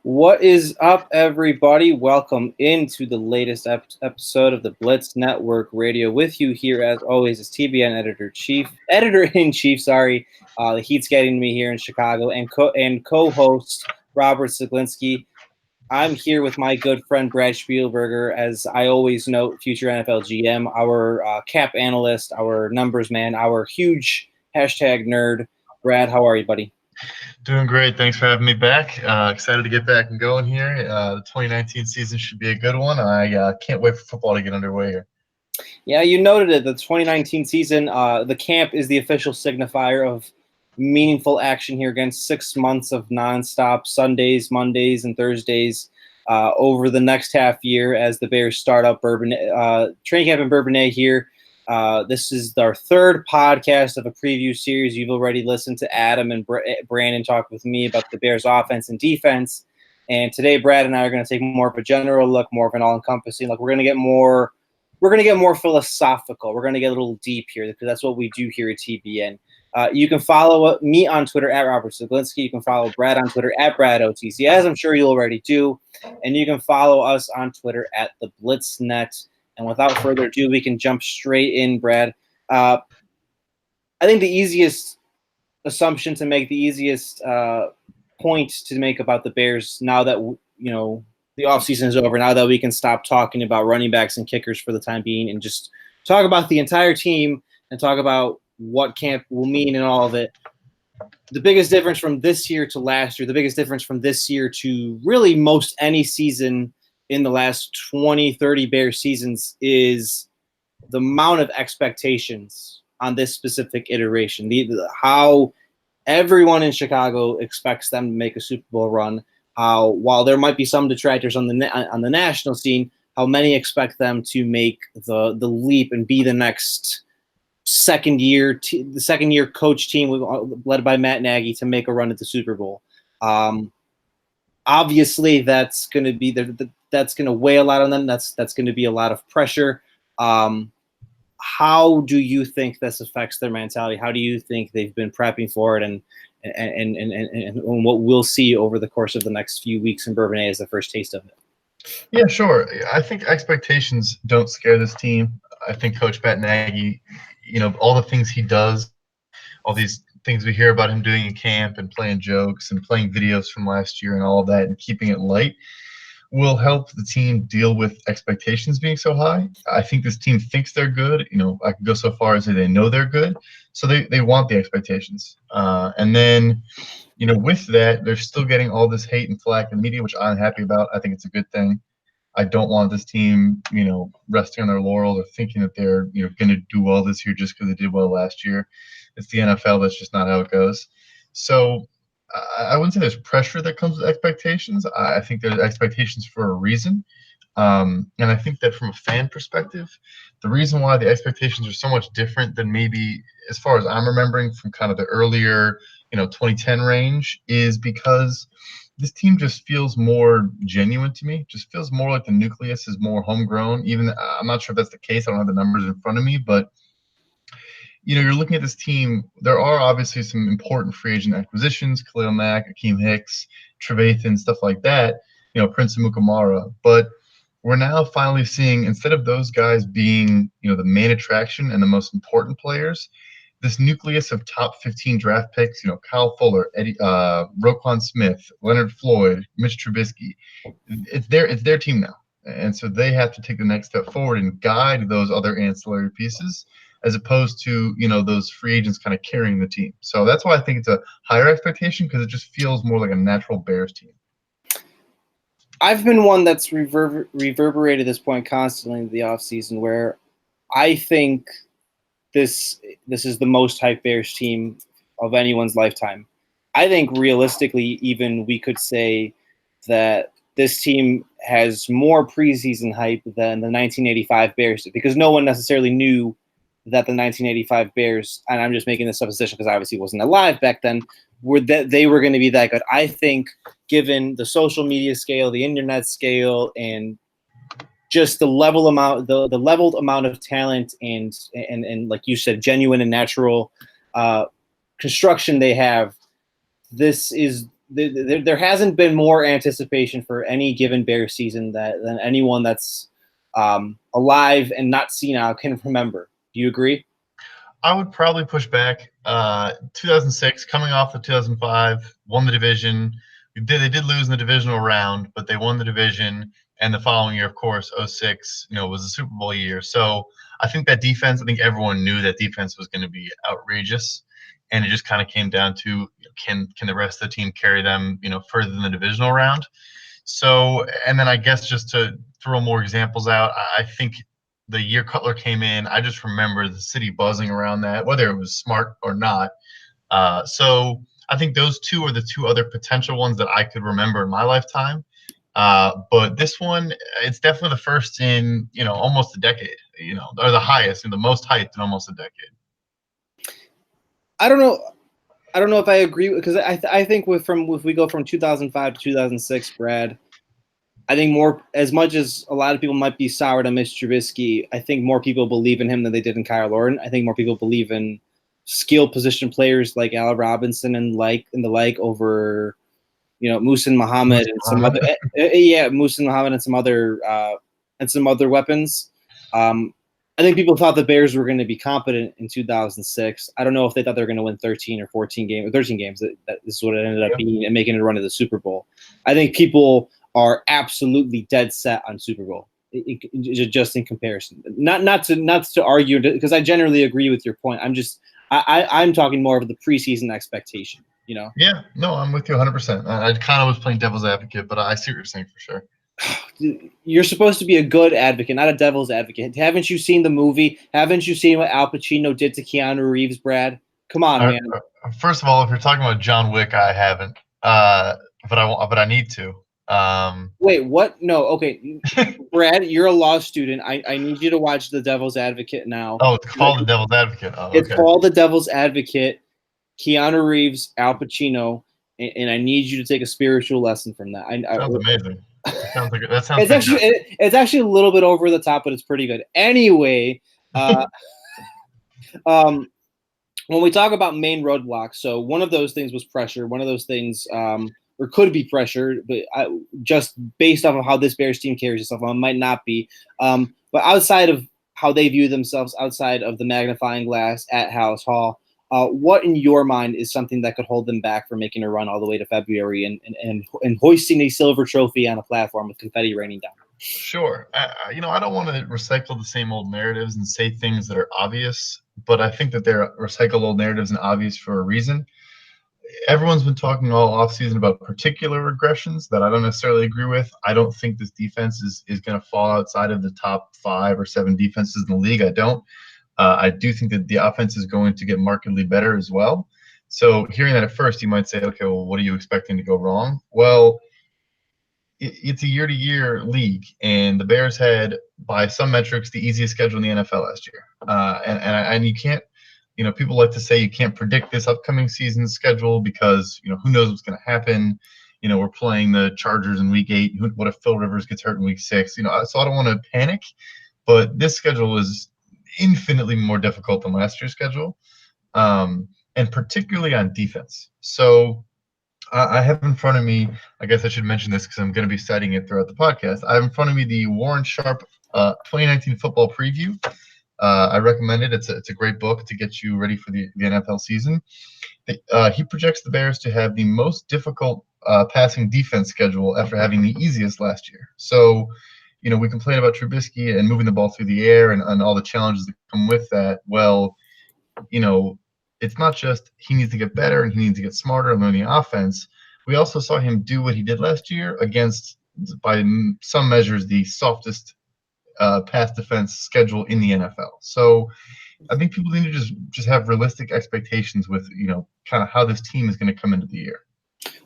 What is up, everybody? Welcome into the latest episode of the Blitz Network Radio. With you here, as always, is TBN editor-in-chief. Sorry, the heat's getting to me here in Chicago, and co-host Robert Zaglinski. I'm here with my good friend Brad Spielberger, as I always note, future NFL GM, our cap analyst, our numbers man, our huge hashtag nerd. Brad, how are you, buddy? Doing great. Thanks for having me back. Excited to get back and going here. The 2019 season should be a good one. I can't wait for football to get underway here. Yeah, you noted it. The 2019 season, the camp is the official signifier of meaningful action here against 6 months of nonstop Sundays, Mondays, and Thursdays over the next half year as the Bears start up training camp in Bourbonnais here. This is our third podcast of a preview series. You've already listened to Adam and Brandon talk with me about the Bears' offense and defense. And today, Brad and I are going to take more of a general look, more of an all-encompassing look. We're going to get more philosophical. We're going to get a little deep here because that's what we do here at TBN. You can follow me on Twitter at Robert Zaglinski. You can follow Brad on Twitter at BradOTC, as I'm sure you already do. And you can follow us on Twitter at the BlitzNet. And without further ado, we can jump straight in, Brad. I think the easiest assumption to make, the easiest point to make about the Bears now that, the offseason is over, now that we can stop talking about running backs and kickers for the time being and just talk about the entire team and talk about what camp will mean and all of it. The biggest difference from this year to last year, the biggest difference from this year to really most any season in the last 20, 30 Bears seasons is the amount of expectations on this specific iteration. How everyone in Chicago expects them to make a Super Bowl run. How, while there might be some detractors on the national scene, how many expect them to make the leap and be the next second year coach team led by Matt Nagy to make a run at the Super Bowl. Obviously, that's going to be that's going to weigh a lot on them. That's going to be a lot of pressure. How do you think this affects their mentality? How do you think they've been prepping for it, and what we'll see over the course of the next few weeks in Bourbonnais as the first taste of it? Yeah, sure. I think expectations don't scare this team. I think Coach Matt Nagy, all the things he does, all these things we hear about him doing in camp and playing jokes and playing videos from last year and all of that and keeping it light will help the team deal with expectations being so high. I think this team thinks they're good. I can go so far as say they know they're good. So they want the expectations. And then, with that, they're still getting all this hate and flack in the media, which I'm happy about. I think it's a good thing. I don't want this team, resting on their laurels or thinking that they're, going to do well this year just because they did well last year. It's the NFL. That's just not how it goes. So I wouldn't say there's pressure that comes with expectations. I think there's expectations for a reason. And I think that from a fan perspective, the reason why the expectations are so much different than maybe as far as I'm remembering from kind of the earlier, 2010 range is because this team just feels more genuine to me. Just feels more like the nucleus is more homegrown. Even I'm not sure if that's the case. I don't have the numbers in front of me, but you're looking at this team. There are obviously some important free agent acquisitions: Khalil Mack, Akeem Hicks, Trevathan, stuff like that. Prince Amukamara. But we're now finally seeing, instead of those guys being, the main attraction and the most important players, this nucleus of top 15 draft picks, Kyle Fuller, Roquan Smith, Leonard Floyd, Mitch Trubisky, it's their team now. And so they have to take the next step forward and guide those other ancillary pieces as opposed to, those free agents kind of carrying the team. So that's why I think it's a higher expectation, because it just feels more like a natural Bears team. I've been one that's reverberated this point constantly in the offseason, where I think this is the most hyped Bears team of anyone's lifetime. I think realistically, even we could say that this team has more preseason hype than the 1985 Bears did, because no one necessarily knew that the 1985 Bears, and I'm just making this supposition because I obviously wasn't alive back then, they were going to be that good. I think, given the social media scale, the internet scale, and just the leveled amount of talent and like you said, genuine and natural construction they have, this is there hasn't been more anticipation for any given Bears season than anyone that's alive and not senile can remember. Do you agree? I would probably push back. 2006, coming off the 2005, won the division. They did lose in the divisional round, but they won the division. And the following year, of course, 06, was a Super Bowl year. So I think that defense, I think everyone knew that defense was going to be outrageous. And it just kind of came down to can the rest of the team carry them, further than the divisional round. So, and then I guess just to throw more examples out, I think the year Cutler came in, I just remember the city buzzing around that, whether it was smart or not. So I think those two are the two other potential ones that I could remember in my lifetime. But this one, it's definitely the first in, almost a decade, or the highest and the most hyped in almost a decade. I don't know if I agree, because I think if we go from 2005 to 2006, Brad, I think more, as much as a lot of people might be sour to miss Trubisky, I think more people believe in him than they did in Kyle Orton. I think more people believe in skill position players like Al Robinson and the like over, Muhsin Muhammad and some other, Muhsin Muhammad and some other weapons. I think people thought the Bears were going to be competent in 2006. I don't know if they thought they were going to win 13 or 14 games or 13 games. That is what it ended up being and making it a run to the Super Bowl. I think people are absolutely dead set on Super Bowl, just in comparison. Not to argue, because I generally agree with your point. I'm talking more of the preseason expectation. Yeah, no, I'm with you 100%. I kind of was playing devil's advocate, but I see what you're saying for sure. You're supposed to be a good advocate, not a devil's advocate. Haven't you seen the movie? Haven't you seen what Al Pacino did to Keanu Reeves, Brad? Come on, man. First of all, if you're talking about John Wick, I haven't, but I need to. Wait, what? No, okay. Brad, you're a law student. I need you to watch The Devil's Advocate now. Oh, it's called The Devil's Advocate. Oh, okay. It's called The Devil's Advocate. Keanu Reeves, Al Pacino, and I need you to take a spiritual lesson from that. Sounds amazing. That sounds. It's actually a little bit over the top, but it's pretty good. Anyway, when we talk about main roadblocks, so one of those things was pressure. One of those things, or could be pressure, but just based off of how this Bears team carries itself, it might not be. But outside of how they view themselves, outside of the magnifying glass at House Hall, what in your mind is something that could hold them back from making a run all the way to February and hoisting a silver trophy on a platform with confetti raining down? Sure. I don't want to recycle the same old narratives and say things that are obvious, but I think that they're recycled old narratives and obvious for a reason. Everyone's been talking all offseason about particular regressions that I don't necessarily agree with. I don't think this defense is going to fall outside of the top 5 or 7 defenses in the league. I don't. I do think that the offense is going to get markedly better as well. So hearing that at first, you might say, okay, well, what are you expecting to go wrong? Well, it's a year-to-year league, and the Bears had, by some metrics, the easiest schedule in the NFL last year. And you can't, people like to say you can't predict this upcoming season's schedule because, who knows what's going to happen. We're playing the Chargers in week 8. What if Phil Rivers gets hurt in week 6? So I don't want to panic, but this schedule is infinitely more difficult than last year's schedule, and particularly on defense. So I have in front of me, I guess I should mention this because I'm going to be citing it throughout the podcast. I have in front of me the Warren Sharp 2019 football preview. I recommend it. It's a great book to get you ready for the NFL season. He projects the Bears to have the most difficult passing defense schedule after having the easiest last year. So we complain about Trubisky and moving the ball through the air and all the challenges that come with that. Well, it's not just he needs to get better and he needs to get smarter and learn the offense. We also saw him do what he did last year against, by some measures, the softest pass defense schedule in the NFL. So I think people need to just have realistic expectations with, kind of how this team is going to come into the year.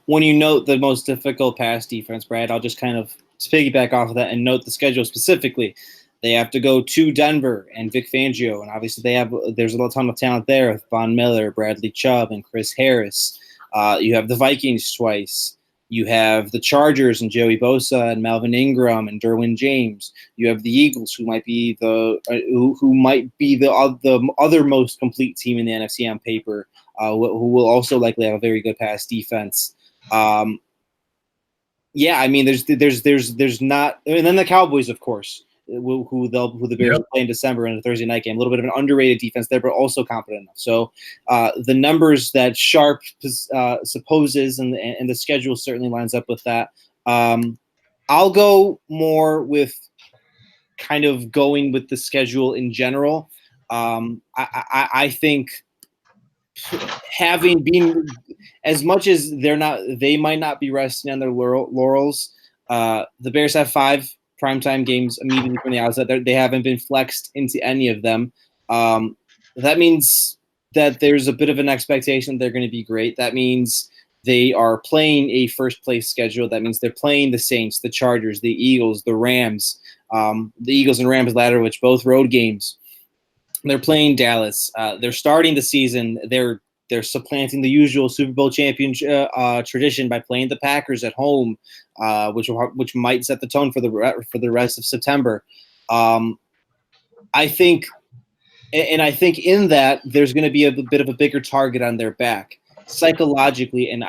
When you note the most difficult pass defense, Brad, I'll just kind of piggyback off of that and note the schedule specifically. They have to go to Denver and Vic Fangio, and obviously there's a ton of talent there with Von Miller, Bradley Chubb, and Chris Harris. You have the Vikings twice. You have the Chargers and Joey Bosa and Melvin Ingram and Derwin James. You have the Eagles, who might be the other most complete team in the NFC on paper, who will also likely have a very good pass defense. Yeah, I mean, there's not, and then the Cowboys, of course, who the Bears will play in December in a Thursday night game. A little bit of an underrated defense there, but also competent enough. So the numbers that Sharp supposes and the schedule certainly lines up with that. I'll go more with kind of going with the schedule in general. I think having been, as much as they might not be resting on their laurels. The Bears have 5 primetime games immediately from the outset. They haven't been flexed into any of them. That means that there's a bit of an expectation they're going to be great. That means they are playing a first place schedule. That means they're playing the Saints, the Chargers, the Eagles, the Rams, the Eagles and Rams ladder, which both road games. They're playing Dallas. They're starting the season. They're supplanting the usual Super Bowl champion tradition by playing the Packers at home, which might set the tone for the rest of September. I think in that there's going to be a bit of a bigger target on their back psychologically, and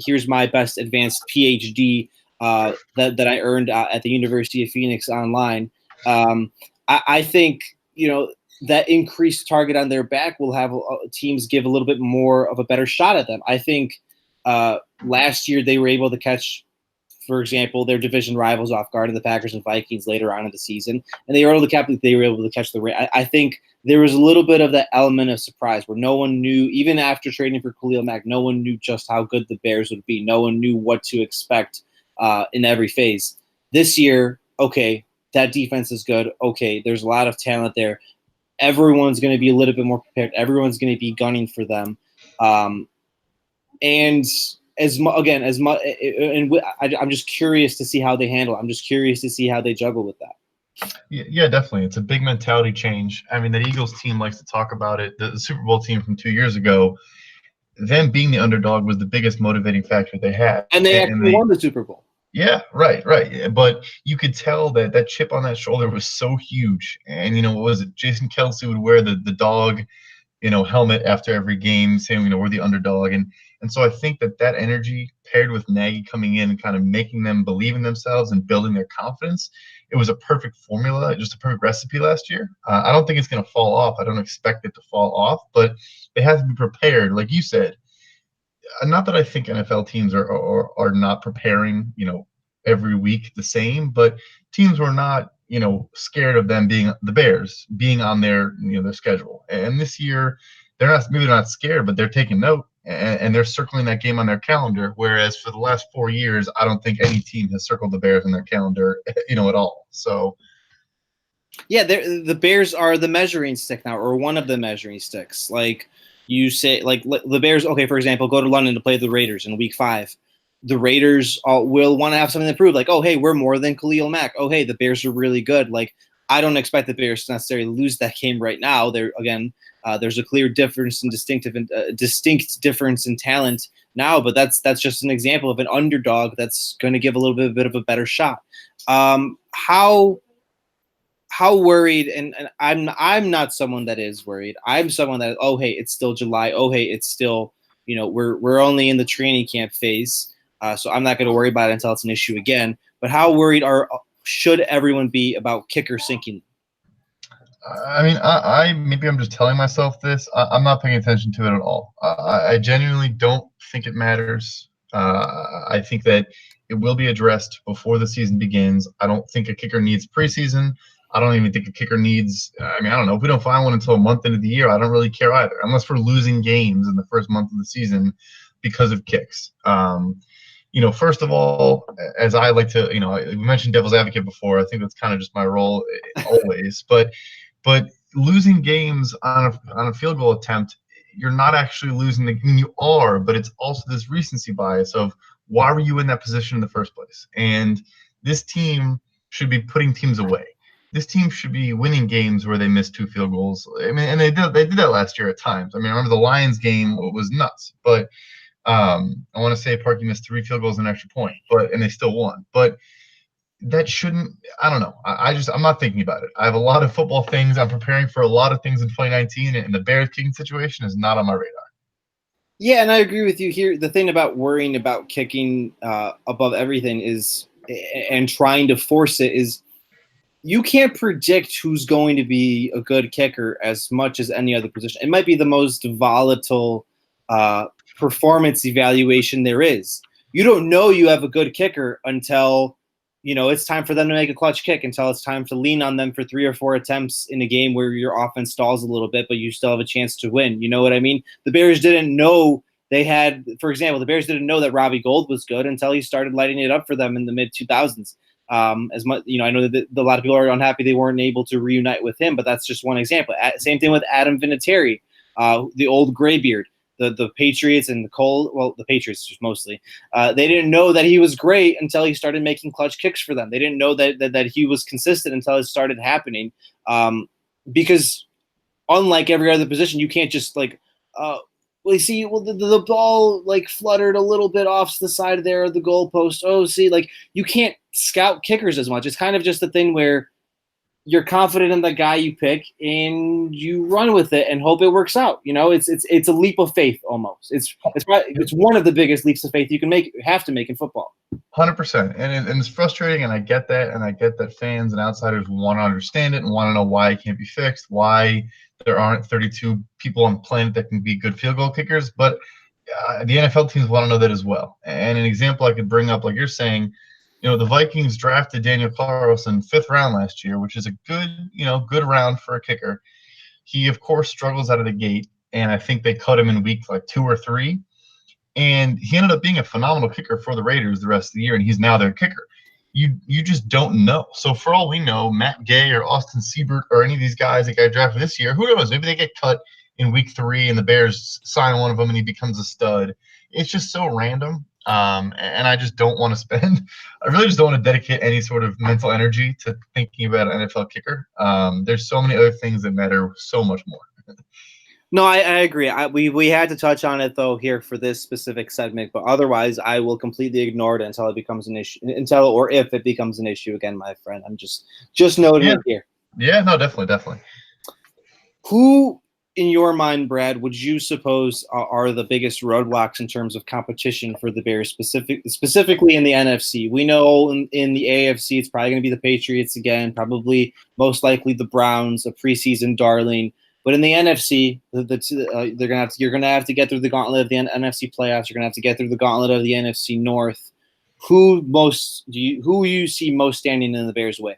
here's my best advanced PhD that I earned at the University of Phoenix online. I think that increased target on their back will have teams give a little bit more of a better shot at them. I think last year they were able to catch, for example, their division rivals off guard in the Packers and Vikings later on in the season, and they were able to catch the. I think there was a little bit of that element of surprise where no one knew, even after trading for Khalil Mack, no one knew just how good the Bears would be. No one knew what to expect in every phase. This year, okay, that defense is good. Okay, there's a lot of talent there. Everyone's going to be a little bit more prepared. Everyone's going to be gunning for them. And I'm just curious to see how they handle it. I'm just curious to see how they juggle with that. Yeah, definitely. It's a big mentality change. I mean, the Eagles team likes to talk about it. The Super Bowl team from 2 years ago, them being the underdog was the biggest motivating factor they had. And they actually won the Super Bowl. Yeah, right. But you could tell that chip on that shoulder was so huge. And, what was it? Jason Kelce would wear the dog, helmet after every game saying, we're the underdog. And so I think that energy paired with Nagy coming in and kind of making them believe in themselves and building their confidence, it was a perfect formula, just a perfect recipe last year. I don't think it's going to fall off. I don't expect it to fall off, but they have to be prepared. Like you said, not that I think NFL teams are not preparing, every week the same, but teams were not, scared of them being the Bears being on their, their schedule. And this year, they're not scared, but they're taking note and they're circling that game on their calendar. Whereas for the last 4 years, I don't think any team has circled the Bears on their calendar, at all. So. Yeah, the Bears are the measuring stick now, or one of the measuring sticks. Like you say, like the Bears, okay, for example, go to London to play the Raiders in Week 5. The Raiders will want to have something to prove. Like, oh, hey, we're more than Khalil Mack. Oh, hey, the Bears are really good. Like, I don't expect the Bears to necessarily lose that game right now. There's a clear difference in distinct difference in talent now, but that's just an example of an underdog that's going to give a bit of a better shot. How worried? And I'm not someone that is worried. I'm someone that, oh, hey, it's still July. Oh, hey, it's still, we're only in the training camp phase. So I'm not going to worry about it until it's an issue again. But how worried should everyone be about kicker sinking? I mean, maybe I'm just telling myself this. I'm not paying attention to it at all. I genuinely don't think it matters. I think that it will be addressed before the season begins. I don't think a kicker needs preseason. I don't even think a kicker needs – I don't know. If we don't find one until a month into the year, I don't really care either, unless we're losing games in the first month of the season because of kicks. First of all, as I like to, we mentioned devil's advocate before. I think that's kind of just my role always. But losing games on a field goal attempt, you're not actually losing you are, but it's also this recency bias of why were you in that position in the first place? And this team should be putting teams away. This team should be winning games where they missed 2 field goals. And they did that last year at times. I remember the Lions game was nuts, but I want to say Parkey missed 3 field goals and an extra point, and they still won. But that shouldn't. I don't know. I'm not thinking about it. I have a lot of football things. I'm preparing for a lot of things in 2019, and the Bears kicking situation is not on my radar. Yeah, and I agree with you here. The thing about worrying about kicking above everything and trying to force it is you can't predict who's going to be a good kicker as much as any other position. It might be the most volatile uh, performance evaluation there is. You don't know you have a good kicker until it's time for them to make a clutch kick, until it's time to lean on them for 3 or 4 attempts in a game where your offense stalls a little bit, but you still have a chance to win. You know what I mean? The Bears didn't know they had, for example, the Bears didn't know that Robbie Gould was good until he started lighting it up for them in the mid 2000s. As much, I know that a lot of people are unhappy they weren't able to reunite with him, but that's just one example. Same thing with Adam Vinatieri, the old graybeard. The Patriots and the Patriots just mostly. They didn't know that he was great until he started making clutch kicks for them. They didn't know that he was consistent until it started happening. Because unlike every other position, you can't just the ball fluttered a little bit off the side there of the goalpost. You can't scout kickers as much. It's kind of just a thing where you're confident in the guy you pick and you run with it and hope it works out. It's a leap of faith almost. It's one of the biggest leaps of faith you have to make in football. 100%, and it's frustrating, and I get that fans and outsiders want to understand it and want to know why it can't be fixed, why there aren't 32 people on the planet that can be good field goal kickers, but the NFL teams want to know that as well. And an example I could bring up, like you're saying, the Vikings drafted Daniel Carlson 5th round last year, which is a good round for a kicker. He, of course, struggles out of the gate, and I think they cut him in week 2 or 3. And he ended up being a phenomenal kicker for the Raiders the rest of the year, and he's now their kicker. You just don't know. So for all we know, Matt Gay or Austin Siebert or any of these guys that got drafted this year, who knows? Maybe they get cut in week 3 and the Bears sign one of them and he becomes a stud. It's just so random. And I just don't want to I really just don't want to dedicate any sort of mental energy to thinking about an NFL kicker. There's so many other things that matter so much more. No, I agree. We had to touch on it though here for this specific segment, but otherwise I will completely ignore it until it becomes an issue, or if it becomes an issue again, my friend. I'm just noting it here. Yeah, no, definitely. Who, in your mind, Brad, would you suppose are the biggest roadblocks in terms of competition for the Bears, specifically in the NFC? We know in the AFC it's probably going to be the Patriots again, probably most likely the Browns, a preseason darling. But in the NFC, you're gonna have to get through the gauntlet of the NFC playoffs. You're gonna have to get through the gauntlet of the NFC North. Who you see most standing in the Bears' way?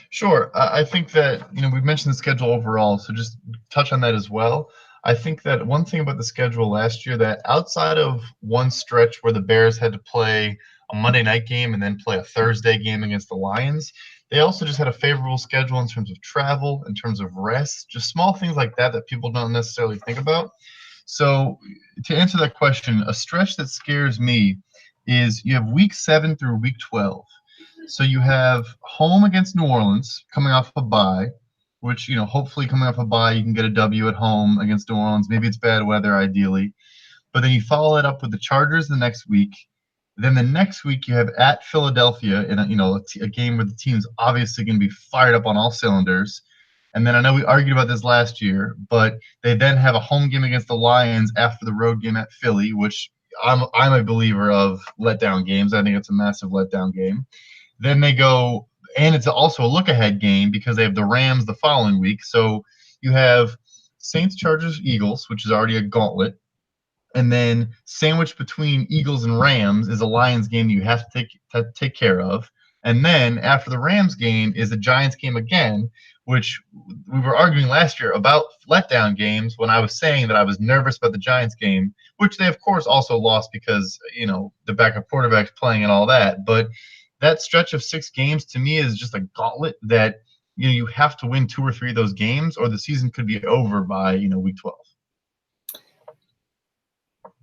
Sure. I think that, we've mentioned the schedule overall, so just touch on that as well. I think that one thing about the schedule last year, that outside of one stretch where the Bears had to play a Monday night game and then play a Thursday game against the Lions, they also just had a favorable schedule in terms of travel, in terms of rest, just small things like that people don't necessarily think about. So to answer that question, a stretch that scares me is you have week 7 through week 12. So you have home against New Orleans coming off a bye, which, hopefully coming off a bye, you can get a W at home against New Orleans. Maybe it's bad weather, ideally. But then you follow it up with the Chargers the next week. Then the next week you have at Philadelphia in a game where the team's obviously going to be fired up on all cylinders. And then I know we argued about this last year, but they then have a home game against the Lions after the road game at Philly, which I'm a believer of letdown games. I think it's a massive letdown game. Then they go, and it's also a look-ahead game because they have the Rams the following week. So you have Saints, Chargers, Eagles, which is already a gauntlet. And then sandwiched between Eagles and Rams is a Lions game you have to take care of. And then after the Rams game is the Giants game again, which we were arguing last year about letdown games when I was saying that I was nervous about the Giants game, which they, of course, also lost because, the backup quarterback's playing and all that. But that stretch of 6 games to me is just a gauntlet that you have to win 2 or 3 of those games or the season could be over by week 12.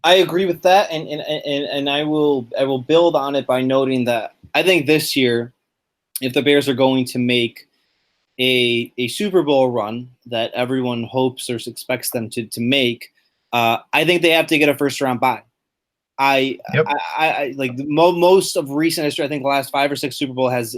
I agree with that, and I will build on it by noting that I think this year, if the Bears are going to make a Super Bowl run that everyone hopes or expects them to make, I think they have to get a first round bye. I like most of recent history. I think the last 5 or 6 Super Bowls has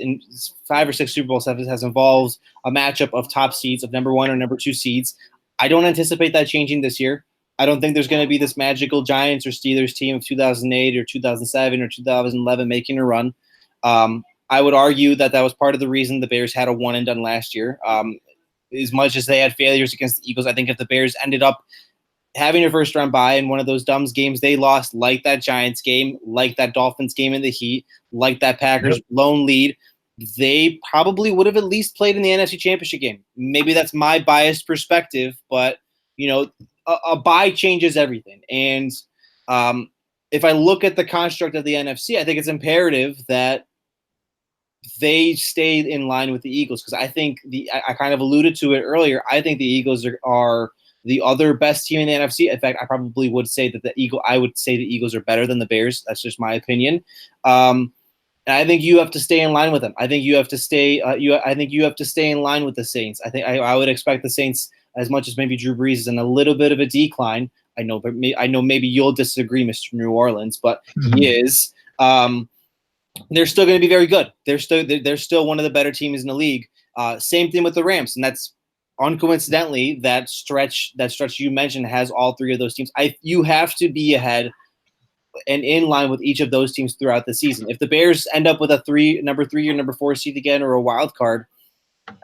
involved a matchup of top seeds of number 1 or number 2 seeds. I don't anticipate that changing this year. I don't think there's going to be this magical Giants or Steelers team of 2008 or 2007 or 2011 making a run. I would argue that was part of the reason the Bears had a one and done last year. As much as they had failures against the Eagles, I think if the Bears ended up having a first round bye in one of those dumb games they lost, like that Giants game, like that Dolphins game in the heat, like that Packers lone lead, they probably would have at least played in the NFC Championship game. Maybe that's my biased perspective, but a bye changes everything. And if I look at the construct of the NFC, I think it's imperative that they stayed in line with the Eagles, because I think I kind of alluded to it earlier. I think the Eagles are the other best team in the NFC. In fact, I probably would say that the Eagles are better than the Bears. That's just my opinion. And I think you have to stay in line with them. I think you have to stay. I think you have to stay in line with the Saints. I think I would expect the Saints, as much as maybe Drew Brees is in a little bit of a decline. I know maybe you'll disagree, Mr. New Orleans, but he is. They're still going to be very good. They're still one of the better teams in the league. Same thing with the Rams, and that's uncoincidentally that stretch you mentioned has all three of those teams. You have to be ahead and in line with each of those teams throughout the season. If the Bears end up with number 3 or number 4 seed again, or a wild card,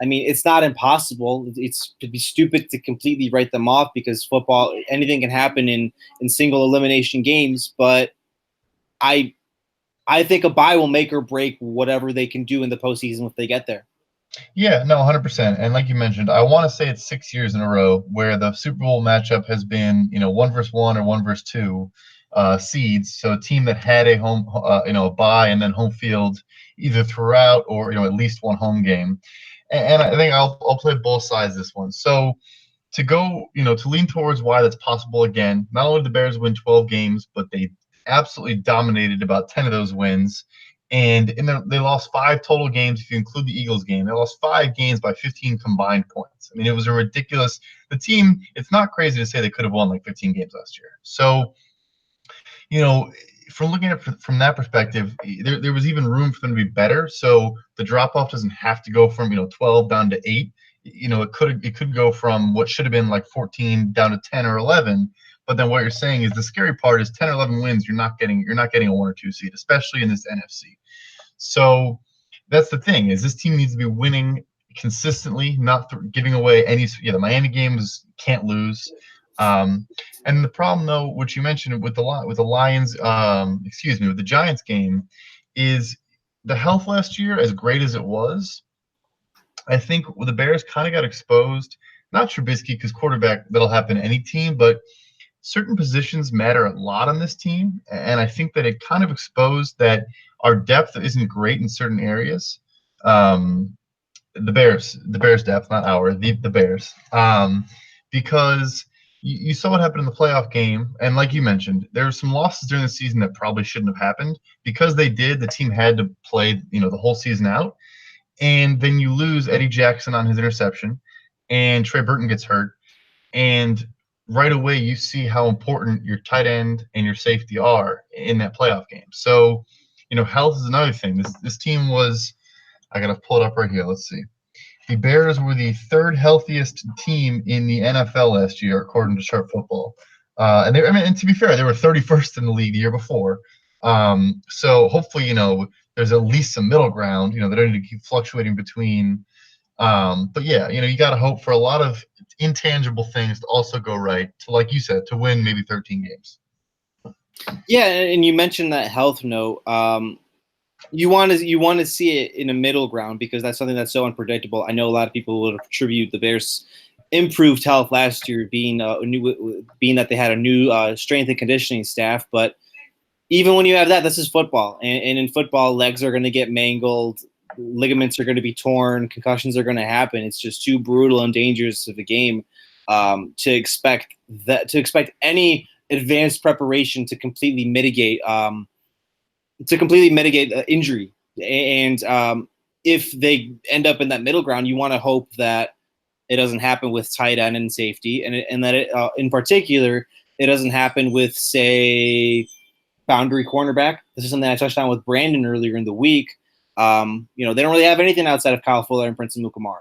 I mean, it's not impossible. It'd be stupid to completely write them off, because football, anything can happen in single elimination games. But I think a bye will make or break whatever they can do in the postseason if they get there. Yeah, no, 100%. And like you mentioned, I want to say it's 6 years in a row where the Super Bowl matchup has been, 1 versus 1 or 1 versus 2 seeds. So a team that had a home, a bye and then home field either throughout or, at least one home game. And I think I'll play both sides this one. So to go, to lean towards why that's possible again, not only did the Bears win 12 games, but they absolutely dominated about 10 of those wins. And they lost 5 total games if you include the Eagles game. They lost 5 games by 15 combined points. I mean, it was a ridiculous – the team – it's not crazy to say they could have won like 15 games last year. So, from looking at it from that perspective, there was even room for them to be better. So the drop-off doesn't have to go from, 12 down to 8. It could go from what should have been like 14 down to 10 or 11. But then what you're saying is the scary part is 10 or 11 wins, you're not getting a 1 or 2 seed, especially in this NFC. So that's the thing, is this team needs to be winning consistently, not giving away any. The Miami games can't lose. And the problem, though, which you mentioned with the Lions, with the Giants game, is the health last year, as great as it was. I think the Bears kind of got exposed. Not Trubisky, because quarterback, that'll happen to any team, but certain positions matter a lot on this team, and I think that it kind of exposed that our depth isn't great in certain areas. The Bears depth, not the Bears, because you saw what happened in the playoff game, and like you mentioned, there were some losses during the season that probably shouldn't have happened. Because they did, the team had to play, the whole season out, and then you lose Eddie Jackson on his interception, and Trey Burton gets hurt, and right away you see how important your tight end and your safety are in that playoff game. So, health is another thing. This team was, I got to pull it up right here. Let's see. The Bears were the 3rd healthiest team in the NFL last year, according to Sharp Football. And to be fair, they were 31st in the league the year before. So hopefully, there's at least some middle ground, they don't need to keep fluctuating between. But yeah, you got to hope for a lot of intangible things to also go right, to, like you said, to win maybe 13 games. Yeah, and you mentioned that health note. You want to see it in a middle ground, because that's something that's so unpredictable. I know a lot of people will attribute the Bears' improved health last year being that they had a new strength and conditioning staff. But even when you have that, this is football, and in football, legs are going to get mangled. Ligaments are going to be torn, concussions are going to happen. It's just too brutal and dangerous of a game to expect any advanced preparation to completely mitigate injury. And if they end up in that middle ground, you want to hope that it doesn't happen with tight end and safety, and that it, in particular, it doesn't happen with, say, boundary cornerback. This is something I touched on with Brandon earlier in the week. They don't really have anything outside of Kyle Fuller and Prince Amukamara.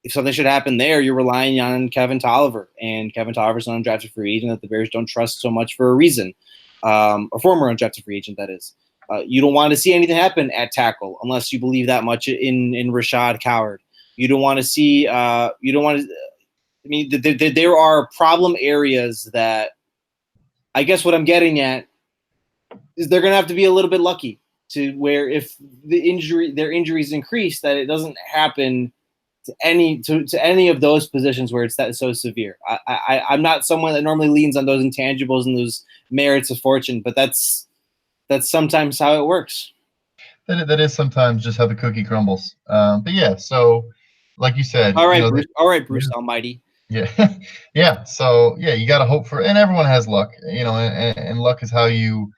if something should happen there, you're relying on Kevin Tolliver, and Kevin Tolliver's an undrafted free agent that the Bears don't trust so much for a reason, a former undrafted free agent, that is. You don't want to see anything happen at tackle unless you believe that much in Rashad Coward. You don't want to see. You don't want to. I mean, there are problem areas that I guess what I'm getting at is they're going to have to be a little bit lucky to where if their injuries increase, that it doesn't happen to any of those positions where it's that so severe. I'm not someone that normally leans on those intangibles and those merits of fortune, but that's sometimes how it works. That is sometimes just how the cookie crumbles. But yeah, so like you said, all right, Bruce. All right, Bruce Almighty. Yeah, yeah. So yeah, you got to hope for, and everyone has luck, and luck is how you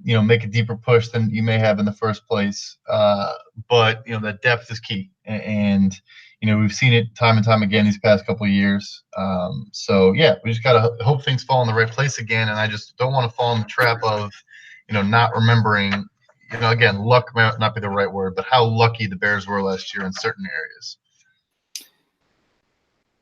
make a deeper push than you may have in the first place. But that depth is key, and we've seen it time and time again these past couple of years. So yeah, we just gotta hope things fall in the right place again, and I just don't want to fall in the trap of not remembering. Again, luck might not be the right word, but how lucky the Bears were last year in certain areas.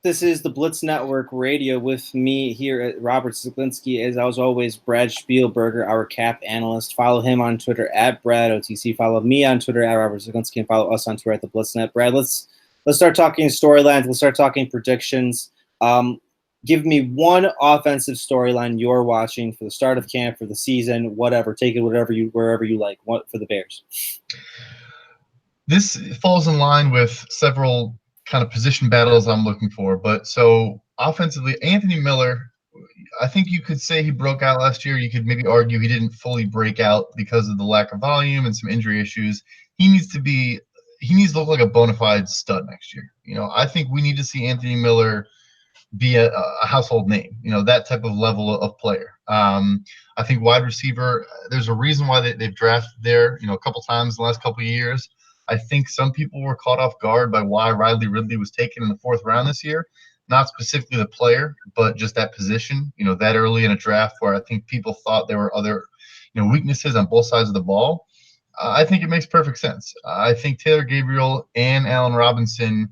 This is the Blitz Network Radio with me here at Robert Zaglinski. As always, Brad Spielberger, our cap analyst. Follow him on Twitter at BradOTC. Follow me on Twitter at Robert Zaglinski, and follow us on Twitter at the BlitzNet. Brad, let's start talking storylines. Let's start talking predictions. Give me one offensive storyline you're watching for the start of camp, for the season, whatever. Take it wherever you like. What for the Bears? This falls in line with several kind of position battles I'm looking for. But so offensively, Anthony Miller, I think you could say he broke out last year. You could maybe argue he didn't fully break out because of the lack of volume and some injury issues. He needs to look like a bona fide stud next year. I think we need to see Anthony Miller be a household name, that type of level of player. I think wide receiver, there's a reason why they've drafted there, a couple times in the last couple of years. I think some people were caught off guard by why Riley Ridley was taken in the 4th round this year. Not specifically the player, but just that position, that early in a draft where I think people thought there were other, weaknesses on both sides of the ball. I think it makes perfect sense. I think Taylor Gabriel and Allen Robinson,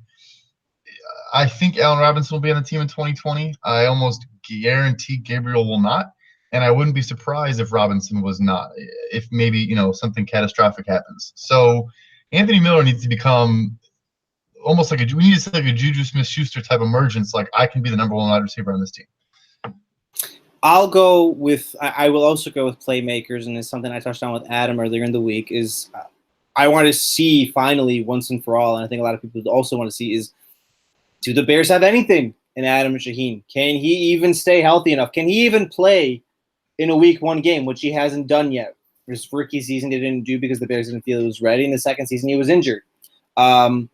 I think Allen Robinson will be on the team in 2020. I almost guarantee Gabriel will not. And I wouldn't be surprised if Robinson was not, if maybe, something catastrophic happens. So Anthony Miller needs to become almost like a Juju Smith-Schuster type emergence. Like, I can be the number 1 wide receiver on this team. I will also go with playmakers, and it's something I touched on with Adam earlier in the week, is I want to see finally once and for all, and I think a lot of people also want to see, is do the Bears have anything in Adam Shaheen? Can he even stay healthy enough? Can he even play in a week 1 game, which he hasn't done yet? His rookie season he didn't do because the Bears didn't feel he was ready. In the second season, he was injured. Going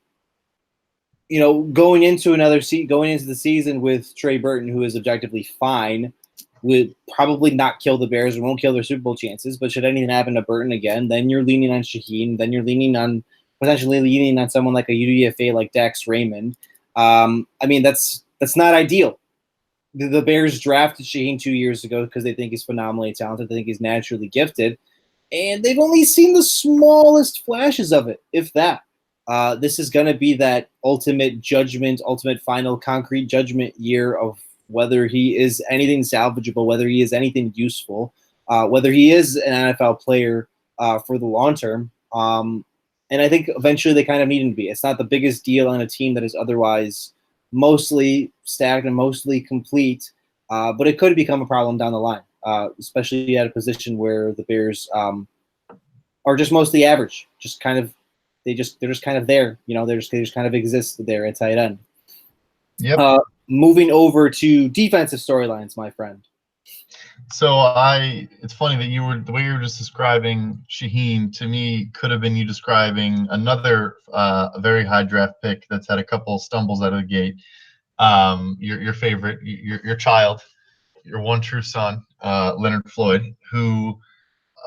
into the season with Trey Burton, who is objectively fine, would probably not kill the Bears and won't kill their Super Bowl chances. But should anything happen to Burton again, then you're leaning on Shaheen. Then you're potentially leaning on someone like a UDFA like Dax Raymond. That's not ideal. The Bears drafted Shaheen 2 years ago because they think he's phenomenally talented. They think he's naturally gifted. And they've only seen the smallest flashes of it, if that. This is going to be that ultimate final concrete judgment year of whether he is anything salvageable, whether he is anything useful, whether he is an NFL player for the long term. And I think eventually they kind of need him to be. It's not the biggest deal on a team that is otherwise mostly stacked and mostly complete, but it could become a problem down the line, especially at a position where the Bears are just mostly average. They're just kind of there. They just kind of exist there at tight end. Yep. Moving over to defensive storylines, my friend. So it's funny that the way you were just describing Shaheen, to me, could have been you describing another a very high draft pick that's had a couple stumbles out of the gate. Your favorite, your child, your one true son, Leonard Floyd, who,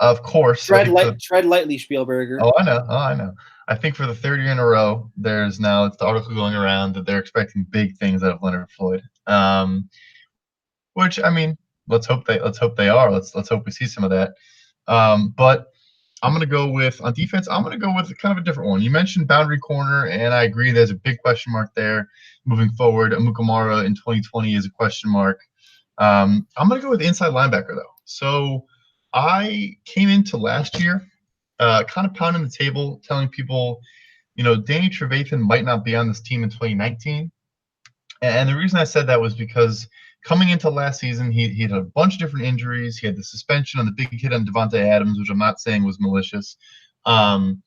of course, tread lightly, Spielberger. Oh, I know. I think for the 3rd year in a row, it's the article going around that they're expecting big things out of Leonard Floyd. Which, I mean, let's hope they are. Let's hope we see some of that. But I'm going to go with, on defense, I'm going to go with kind of a different one. You mentioned boundary corner, and I agree there's a big question mark there moving forward. Amukamara in 2020 is a question mark. I'm going to go with inside linebacker, though. So I came into last year kind of pounding the table, telling people, Danny Trevathan might not be on this team in 2019. And the reason I said that was because coming into last season, he had a bunch of different injuries. He had the suspension on the big hit on Devontae Adams, which I'm not saying was malicious, and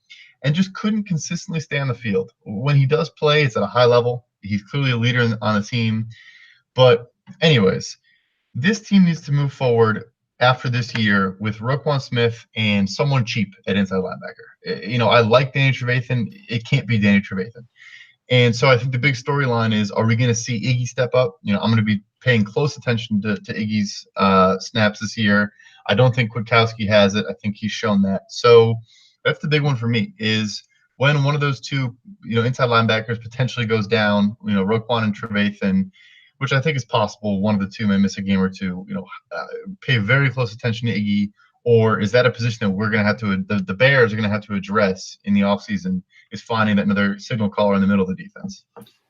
just couldn't consistently stay on the field. When he does play, it's at a high level. He's clearly a leader on the team. But anyways, this team needs to move forward after this year with Roquan Smith and someone cheap at inside linebacker. I like Danny Trevathan. It can't be Danny Trevathan. And so I think the big storyline is, are we going to see Iggy step up? I'm going to be paying close attention to Iggy's snaps this year. I don't think Kwiatkowski has it. I think he's shown that. So that's the big one for me, is when one of those two, inside linebackers potentially goes down, Roquan and Trevathan, which I think is possible. One of the two may miss a game or two. Pay very close attention to Iggy. Or is that a position that we're going to have to – the Bears are going to have to address in the offseason, is finding that another signal caller in the middle of the defense?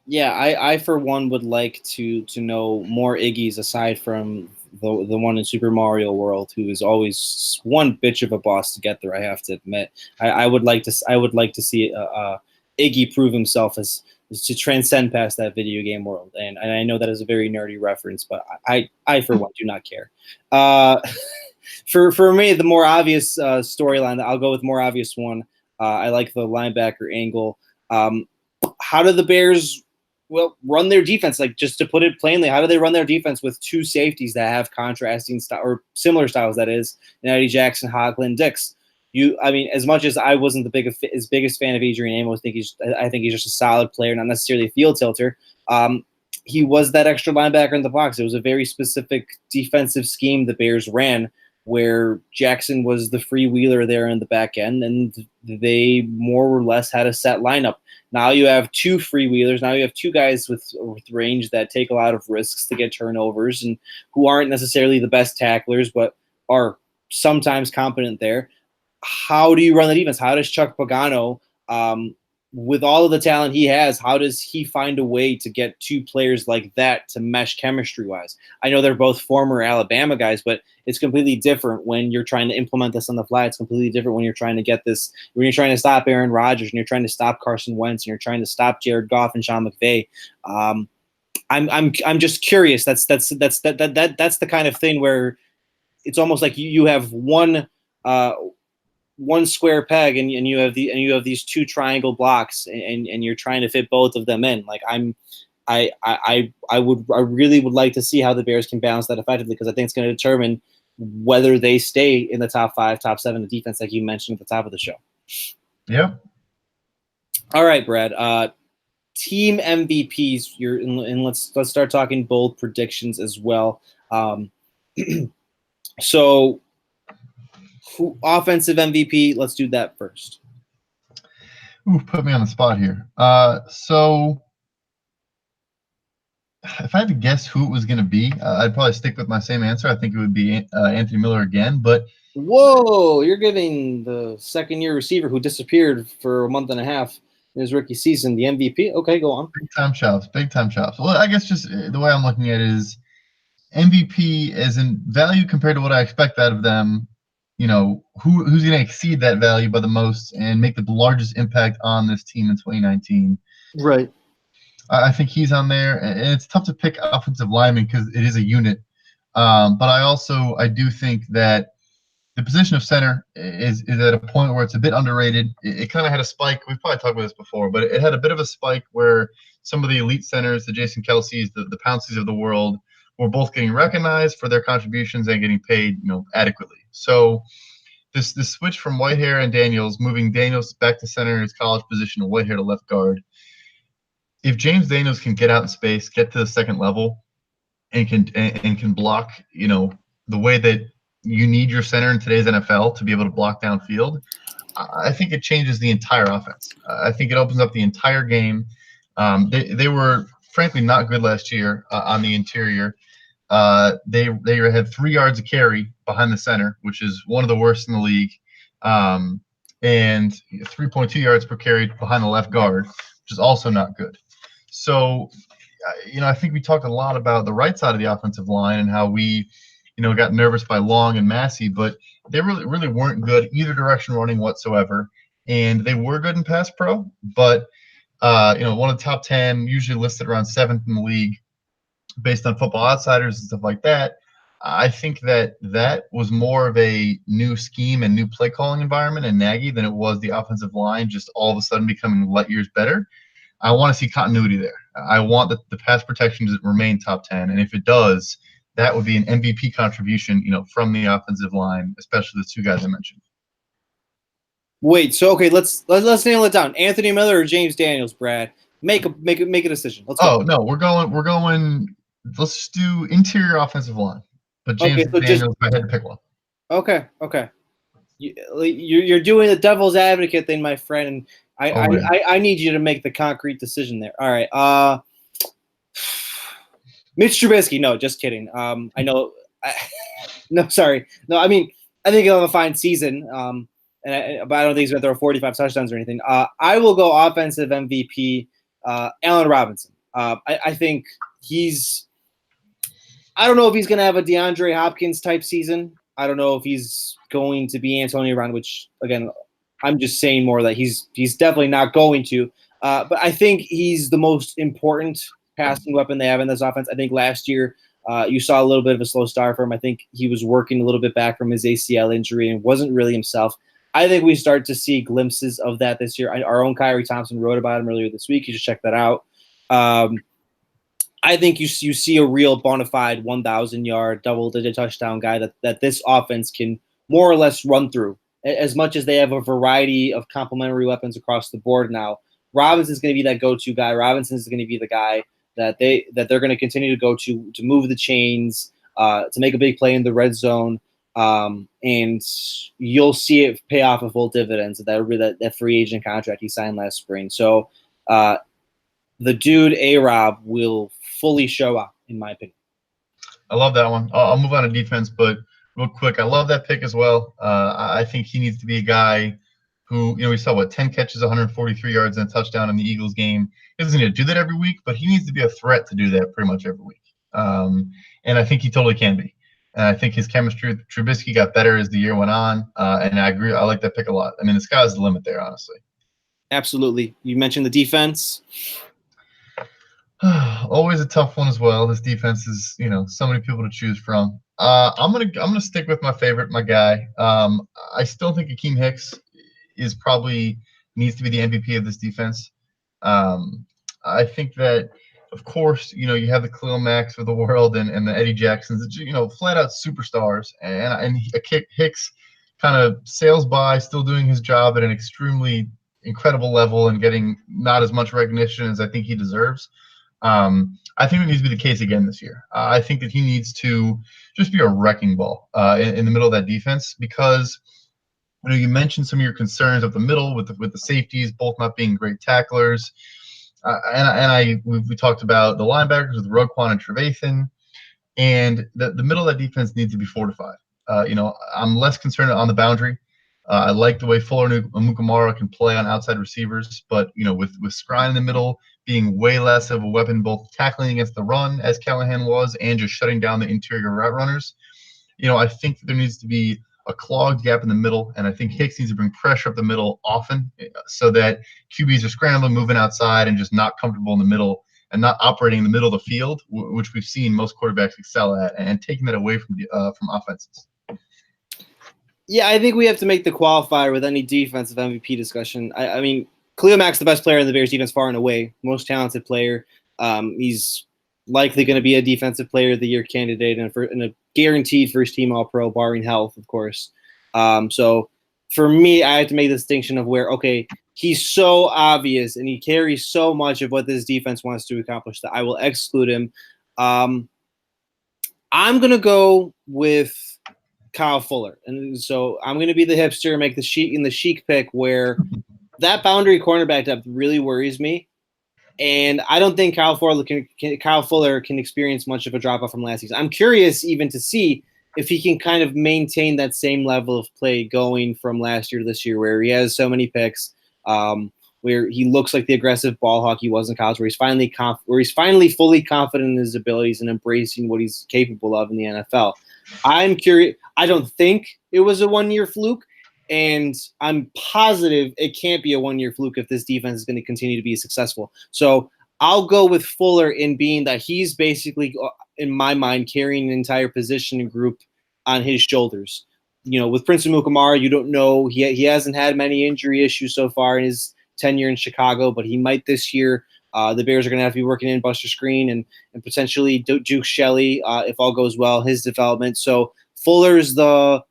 Yeah, I for one would like to know more Iggy's aside from the one in Super Mario World, who is always one bitch of a boss to get there. I have to admit, I would like to see Iggy prove himself as to transcend past that video game world. And I know that is a very nerdy reference, but I for one do not care. For me, the more obvious storyline, I'll go with more obvious one. I like the linebacker angle. How do the Bears run their defense? Like, just to put it plainly, how do they run their defense with two safeties that have contrasting style or similar styles? That is, Eddie Jackson, Hoglund, Dix. As much as I wasn't his biggest fan of Adrian Amos, I think he's just a solid player, not necessarily a field tilter. He was that extra linebacker in the box. It was a very specific defensive scheme the Bears ran, where Jackson was the freewheeler there in the back end, and they more or less had a set lineup. Now you have two freewheelers. Now you have two guys with range that take a lot of risks to get turnovers and who aren't necessarily the best tacklers, but are sometimes competent there. How do you run the defense? How does Chuck Pagano, with all of the talent he has, how does he find a way to get two players like that to mesh chemistry-wise? I know they're both former Alabama guys, but it's completely different when you're trying to implement this on the fly. It's completely different when you're trying to get this, when you're trying to stop Aaron Rodgers and you're trying to stop Carson Wentz and you're trying to stop Jared Goff and Sean McVay. I'm just curious. That's the kind of thing where it's almost like you have one square peg and you have these two triangle blocks and you're trying to fit both of them in. Like I really would like to see how the Bears can balance that effectively, because I think it's going to determine whether they stay in the top 5, top 7 of defense, like you mentioned at the top of the show. Yeah. All right, Brad. Team MVPs. And let's start talking bold predictions as well. So, offensive MVP. Let's do that first. Ooh, put me on the spot here. So if I had to guess who it was going to be, I'd probably stick with my same answer. I think it would be Anthony Miller again. But whoa, you're giving the second-year receiver who disappeared for a month and a half in his rookie season the MVP? Okay, go on. Big time chops. Well, I guess just the way I'm looking at it is MVP as in value compared to what I expect out of them. Who's going to exceed that value by the most and make the largest impact on this team in 2019? Right. I think he's on there, and it's tough to pick offensive linemen because it is a unit. But I do think that the position of center is at a point where it's a bit underrated. It kind of had a spike. We've probably talked about this before, but it had a bit of a spike where some of the elite centers, the Jason Kelce's, the Pounceys of the world, were both getting recognized for their contributions and getting paid, adequately. So this switch from Whitehair and Daniels, moving Daniels back to center in his college position and Whitehair to left guard. If James Daniels can get out in space, get to the second level, and can block, the way that you need your center in today's NFL to be able to block downfield, I think it changes the entire offense. I think it opens up the entire game. They were frankly not good last year on the interior. They had 3 yards of carry behind the center, which is one of the worst in the league. and 3.2 yards per carry behind the left guard, which is also not good. So, I think we talked a lot about the right side of the offensive line and how we, got nervous by Long and Massey, but they really weren't good either direction running whatsoever. And they were good in pass pro, but one of the top 10, usually listed around 7th in the league based on Football Outsiders and stuff like that. I think that was more of a new scheme and new play calling environment in Nagy than it was the offensive line just all of a sudden becoming light years better. I want to see continuity there. I want the pass protection to remain top 10, and if it does, that would be an MVP contribution, from the offensive line, especially the two guys I mentioned. Wait, so okay, let's nail it down. Anthony Miller or James Daniels, Brad? Make a decision. Let's go. Oh no, we're going. Let's do interior offensive line, but James Daniels, I had to pick one. Okay. You're doing the devil's advocate thing, my friend. I need you to make the concrete decision there. All right. Mitch Trubisky. No, just kidding. I know. No, sorry. No, I mean, I think he'll have a fine season. But I don't think he's going to throw 45 touchdowns or anything. I will go offensive MVP, Allen Robinson. I think he's – I don't know if he's going to have a DeAndre Hopkins type season. I don't know if he's going to be Antonio Brown, which, again, I'm just saying more that he's definitely not going to. But I think he's the most important passing weapon they have in this offense. I think last year you saw a little bit of a slow start for him. I think he was working a little bit back from his ACL injury and wasn't really himself. I think we start to see glimpses of that this year. Our own Kyrie Thompson wrote about him earlier this week. You should check that out. I think you see a real bona fide 1,000-yard, double-digit touchdown guy that this offense can more or less run through. As much as they have a variety of complementary weapons across the board now, Robinson's going to be that go-to guy. Robinson is going to be the guy that they're going to continue to go to move the chains, to make a big play in the red zone. And you'll see it pay off with full dividends that free agent contract he signed last spring. So the dude A-Rob will fully show up, in my opinion. I love that one. I'll move on to defense, but real quick, I love that pick as well. I think he needs to be a guy who, we saw 10 catches, 143 yards, and a touchdown in the Eagles game. He doesn't need to do that every week, but he needs to be a threat to do that pretty much every week. And I think he totally can be. And I think his chemistry with Trubisky got better as the year went on. And I agree. I like that pick a lot. I mean, the sky's the limit there, honestly. Absolutely. You mentioned the defense. Always a tough one as well. This defense is, so many people to choose from. I'm gonna stick with my favorite, my guy. I still think Akeem Hicks is probably needs to be the MVP of this defense. I think that, of course, you have the Khalil Macks of the world and the Eddie Jacksons, flat out superstars. And Hicks kind of sails by, still doing his job at an extremely incredible level and getting not as much recognition as I think he deserves. I think it needs to be the case again this year. I think that he needs to just be a wrecking ball in the middle of that defense because you mentioned some of your concerns up the middle with the safeties, both not being great tacklers. We talked about the linebackers with Roquan and Trevathan, and the middle of that defense needs to be fortified. I'm less concerned on the boundary. I like the way Fuller and Amukamara can play on outside receivers, but with Skrine in the middle being way less of a weapon, both tackling against the run as Callahan was, and just shutting down the interior route runners. I think there needs to be a clogged gap in the middle, and I think Hicks needs to bring pressure up the middle often so that QBs are scrambling, moving outside, and just not comfortable in the middle and not operating in the middle of the field, which we've seen most quarterbacks excel at, and taking that away from offenses. Yeah, I think we have to make the qualifier with any defensive MVP discussion. I mean, Khalil Mack's the best player in the Bears defense far and away, most talented player. He's likely going to be a defensive player of the year candidate and a guaranteed first team All-Pro, barring health, of course. So for me, I have to make the distinction of where, okay, he's so obvious and he carries so much of what this defense wants to accomplish that I will exclude him. I'm going to go with Kyle Fuller. And so I'm going to be the hipster and make the chic pick where that boundary cornerback depth really worries me. And I don't think Kyle Fuller can experience much of a drop-off from last season. I'm curious even to see if he can kind of maintain that same level of play going from last year to this year, where he has so many picks, where he looks like the aggressive ball hawk he was in college, where he's finally fully confident in his abilities and embracing what he's capable of in the NFL. I'm curious. I don't think it was a one-year fluke, and I'm positive it can't be a one-year fluke if this defense is going to continue to be successful. So I'll go with Fuller in being that he's basically, in my mind, carrying an entire position group on his shoulders. With Prince Amukamara, you don't know. He hasn't had many injury issues so far in his tenure in Chicago, but he might this year. The Bears are going to have to be working in Buster Screen and potentially Duke Shelley, if all goes well, his development. So Fuller's the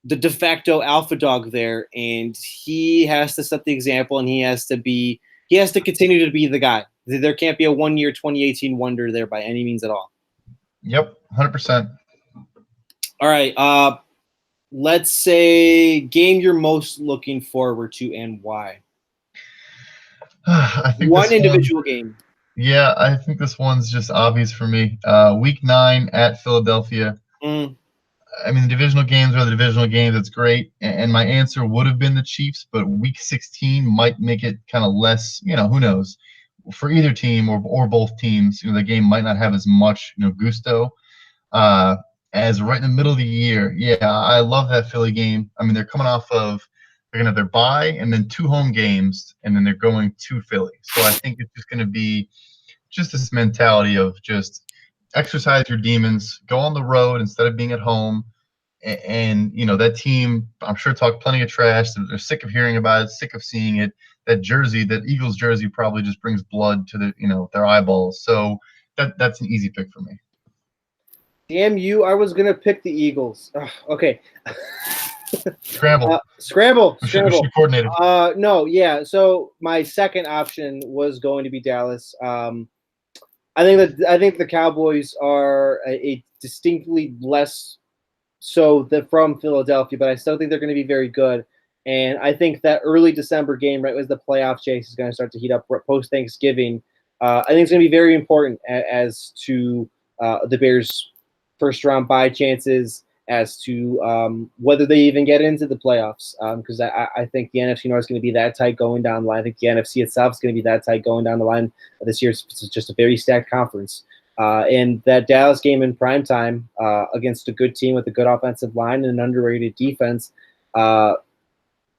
de facto alpha dog there, and he has to set the example, and he has to continue to be the guy. There can't be a one-year 2018 wonder there by any means at all. Yep, 100%. All right, let's say game you're most looking forward to and why. I think one individual game. Yeah, I think this one's just obvious for me. Week 9 at Philadelphia. I mean, the divisional games are the divisional games. It's great. And my answer would have been the Chiefs, but Week 16 might make it kind of less, who knows. For either team or both teams, the game might not have as much, gusto as right in the middle of the year. Yeah, I love that Philly game. I mean, they're coming off of they're going to have their bye and then 2 home games, and then they're going to Philly. So I think it's just going to be just this mentality of just exercise your demons, go on the road instead of being at home. And that team, I'm sure, talked plenty of trash. They're sick of hearing about it, sick of seeing it. That jersey, that Eagles jersey, probably just brings blood to their eyeballs. So that's an easy pick for me. Damn you! I was gonna pick the Eagles. Ugh, okay. Scramble. Scramble. Coordinated. No, yeah. So my second option was going to be Dallas. I think the Cowboys are a distinctly less so from Philadelphia, but I still think they're going to be very good. And I think that early December game, right, as the playoff chase is going to start to heat up post Thanksgiving, I think it's going to be very important as to the Bears' first round bye chances, as to whether they even get into the playoffs. Because I think the NFC North is going to be that tight going down the line. I think the NFC itself is going to be that tight going down the line. This year it's just a very stacked conference. And that Dallas game in primetime against a good team with a good offensive line and an underrated defense,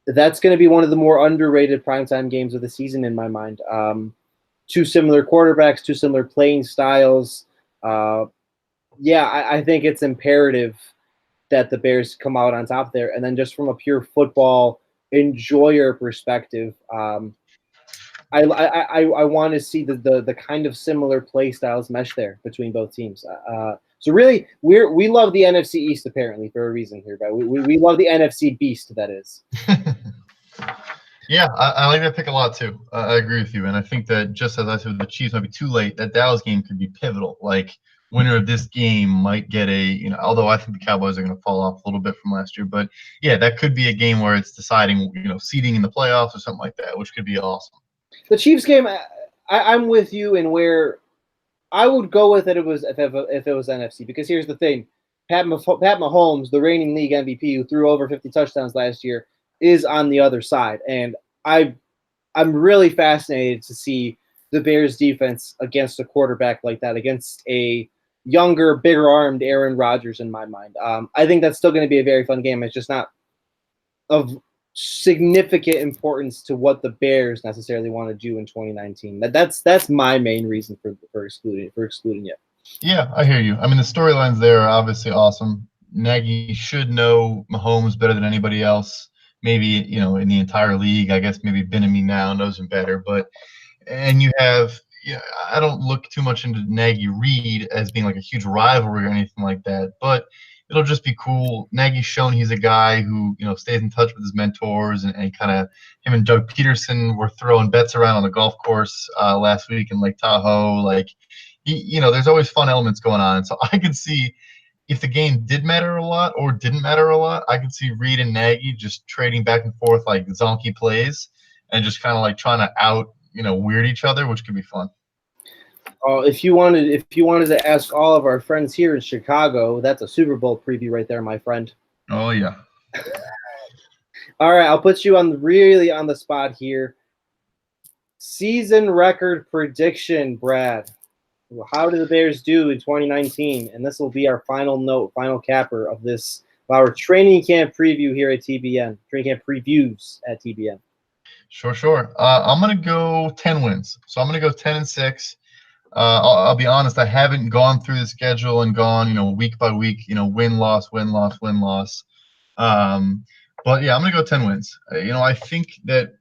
that's going to be one of the more underrated primetime games of the season in my mind. 2 similar quarterbacks, 2 similar playing styles. I think it's imperative that the Bears come out on top there. And then just from a pure football enjoyer perspective, I want to see the kind of similar play styles mesh there between both teams. So really, we love the NFC East apparently for a reason here, but we love the NFC Beast, that is. Yeah, I like that pick a lot too. I agree with you, and I think that just as I said, the Chiefs might be too late. That Dallas game could be pivotal. Like, winner of this game might get although I think the Cowboys are going to fall off a little bit from last year, but yeah, that could be a game where it's deciding, seeding in the playoffs or something like that, which could be awesome. The Chiefs game, I'm with you in where I would go with it if it was NFC, because here's the thing. Pat Mahomes, the reigning league MVP who threw over 50 touchdowns last year, is on the other side. And I'm really fascinated to see the Bears defense against a quarterback like that, against a younger, bigger-armed Aaron Rodgers in my mind. I think that's still going to be a very fun game. It's just not of significant importance to what the Bears necessarily want to do in 2019. That's my main reason for excluding it. Yeah, I hear you. I mean, the storylines there are obviously awesome. Nagy should know Mahomes better than anybody else. Maybe, in the entire league. I guess maybe Bieniemy now knows him better. And you have, I don't look too much into Nagy Reed as being like a huge rivalry or anything like that. But it'll just be cool. Nagy's shown he's a guy who, stays in touch with his mentors, and kind of him and Doug Peterson were throwing bets around on the golf course last week in Lake Tahoe. Like, there's always fun elements going on. So I could see, if the game did matter a lot or didn't matter a lot, I could see Reed and Nagy just trading back and forth like zonkey plays and just kind of like trying to weird each other, which could be fun. If you wanted to ask all of our friends here in Chicago, that's a Super Bowl preview right there, my friend. Oh yeah. All right, I'll put you really on the spot here. Season record prediction, Brad. How did the Bears do in 2019? And this will be our final capper of our training camp preview here at TBN. Training camp previews at TBN. Sure. I'm gonna go 10 wins. So I'm gonna go 10-6. I'll be honest. I haven't gone through the schedule and gone, week by week, win loss. But yeah, I'm gonna go 10 wins. I think that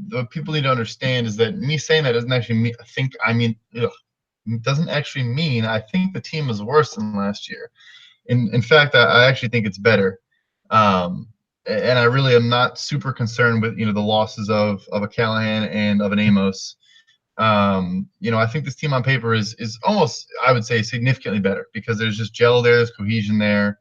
the people need to understand is that me saying that doesn't actually mean. It doesn't actually mean I think the team is worse than last year. In fact, I actually think it's better. And I really am not super concerned with the losses of a Callahan and of an Amos. I think this team on paper is almost, I would say, significantly better because there's just gel there, there's cohesion there.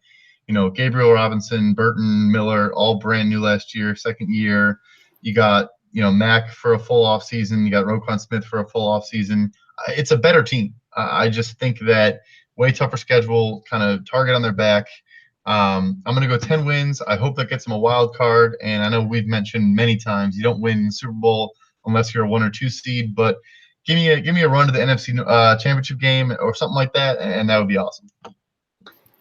Gabriel Robinson, Burton, Miller, all brand new last year, second year. You got Mack for a full off season. You got Roquan Smith for a full off season. It's a better team. I just think that way tougher schedule, kind of target on their back. I'm going to go 10 wins. I hope that gets them a wild card. And I know we've mentioned many times you don't win the Super Bowl unless you're a 1 or 2 seed. But give me a run to the NFC Championship game or something like that, and that would be awesome.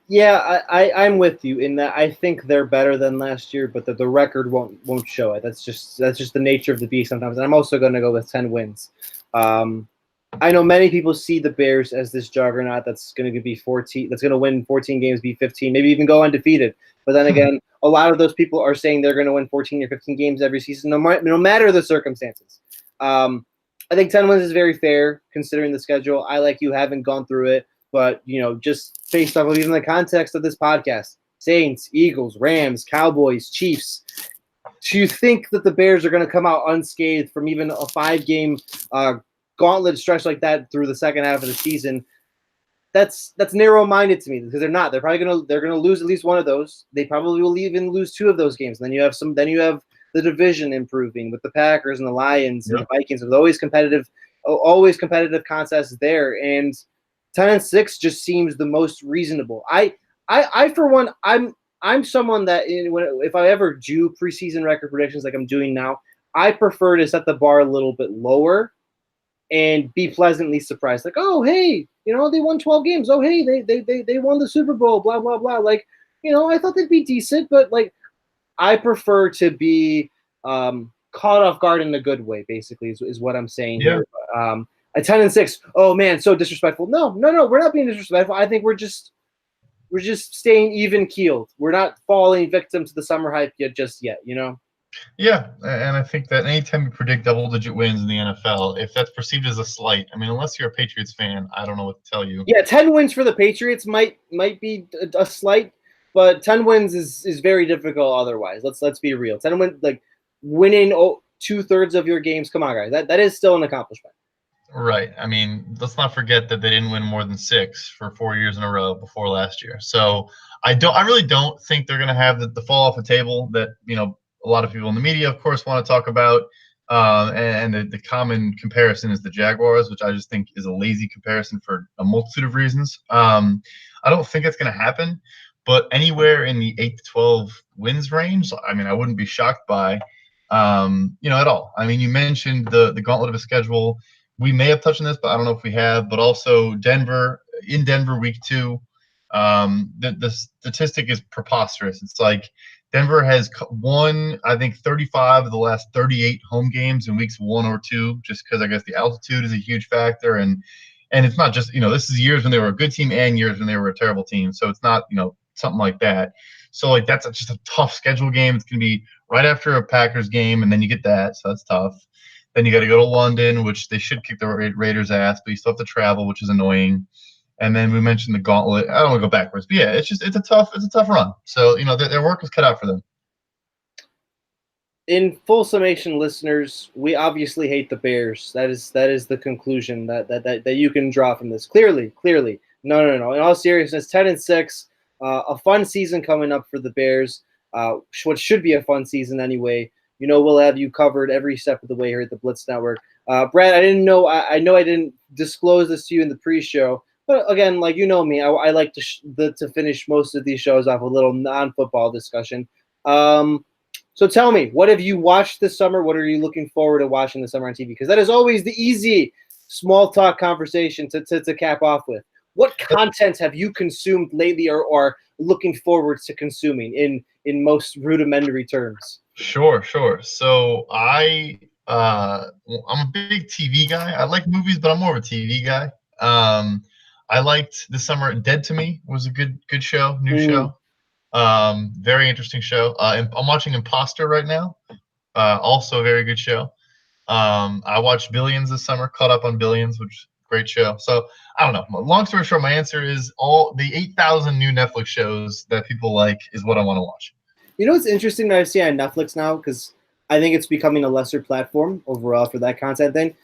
Yeah, I'm with you in that I think they're better than last year, but the record won't show it. That's just the nature of the beast sometimes. And I'm also going to go with 10 wins. I know many people see the Bears as this juggernaut that's going to be 14, that's going to win 14 games, be 15, maybe even go undefeated. But then again, a lot of those people are saying they're going to win 14 or 15 games every season, no matter the circumstances. I think 10 wins is very fair considering the schedule. I, like you, haven't gone through it. But, just based off of even the context of this podcast, Saints, Eagles, Rams, Cowboys, Chiefs, do you think that the Bears are going to come out unscathed from even a 5-game gauntlet stretch like that through the second half of the season? That's narrow-minded to me because they're not. They're going to lose at least one of those. They probably will even lose 2 of those games. And then you have the division improving with the Packers and the Lions and the Vikings. There's always competitive contests there. And 10-6 just seems the most reasonable. I for one, I'm someone that if I ever do preseason record predictions like I'm doing now, I prefer to set the bar a little bit lower and be pleasantly surprised. Like, oh hey, they won 12 games. Oh hey, they won the Super Bowl. Blah blah blah. Like, I thought they'd be decent, but like, I prefer to be caught off guard in a good way. Basically, is what I'm saying here. At 10-6, oh man, so disrespectful. No, we're not being disrespectful. I think we're just staying even keeled. We're not falling victim to the summer hype yet. Yeah, and I think that anytime you predict double-digit wins in the NFL, if that's perceived as a slight, unless you're a Patriots fan, I don't know what to tell you. Yeah, 10 wins for the Patriots might be a slight, but 10 wins is very difficult otherwise. Let's be real. 10 wins, like winning 2/3 of your games. Come on, guys, that is still an accomplishment. Right. Let's not forget that they didn't win more than 6 for 4 years in a row before last year. So I really don't think they're going to have the fall off the table that a lot of people in the media, of course, want to talk about. And the common comparison is the Jaguars, which I just think is a lazy comparison for a multitude of reasons. I don't think it's going to happen, but anywhere in the 8 to 12 wins range, I wouldn't be shocked by, at all. You mentioned the gauntlet of a schedule. We may have touched on this, but I don't know if we have. But also Denver week 2. The statistic is preposterous. It's like Denver has won, I think, 35 of the last 38 home games in weeks 1 or 2, just because I guess the altitude is a huge factor. And it's not just, this is years when they were a good team and years when they were a terrible team. So it's not, something like that. So like that's just a tough schedule game. It's going to be right after a Packers game, and then you get that. So that's tough. Then you got to go to London, which they should kick the Raiders' ass, but you still have to travel, which is annoying. And then we mentioned the gauntlet. I don't want to go backwards, but yeah, it's a tough run. So their work is cut out for them. In full summation, listeners, we obviously hate the Bears. That is the conclusion that you can draw from this. Clearly. No. In all seriousness, 10-6, a fun season coming up for the Bears. What should be a fun season anyway. We'll have you covered every step of the way here at the Blitz Network. Brad, I didn't know. I know I didn't disclose this to you in the pre-show, but again, like you know me, I like to finish most of these shows off with a little non-football discussion. So tell me, what have you watched this summer? What are you looking forward to watching this summer on TV? Because that is always the easy small talk conversation to cap off with. What content have you consumed lately or looking forward to consuming in most rudimentary terms? Sure. So I'm a big TV guy. I like movies, but I'm more of a TV guy. I liked this summer. Dead to Me was a good show, new show. Very interesting show. I'm watching Imposter right now. Also a very good show. I watched Billions this summer, caught up on Billions, which is a great show. So I don't know. Long story short, my answer is all the 8,000 new Netflix shows that people like is what I want to watch. You know what's interesting that I see on Netflix now, because I think it's becoming a lesser platform overall for that content thing.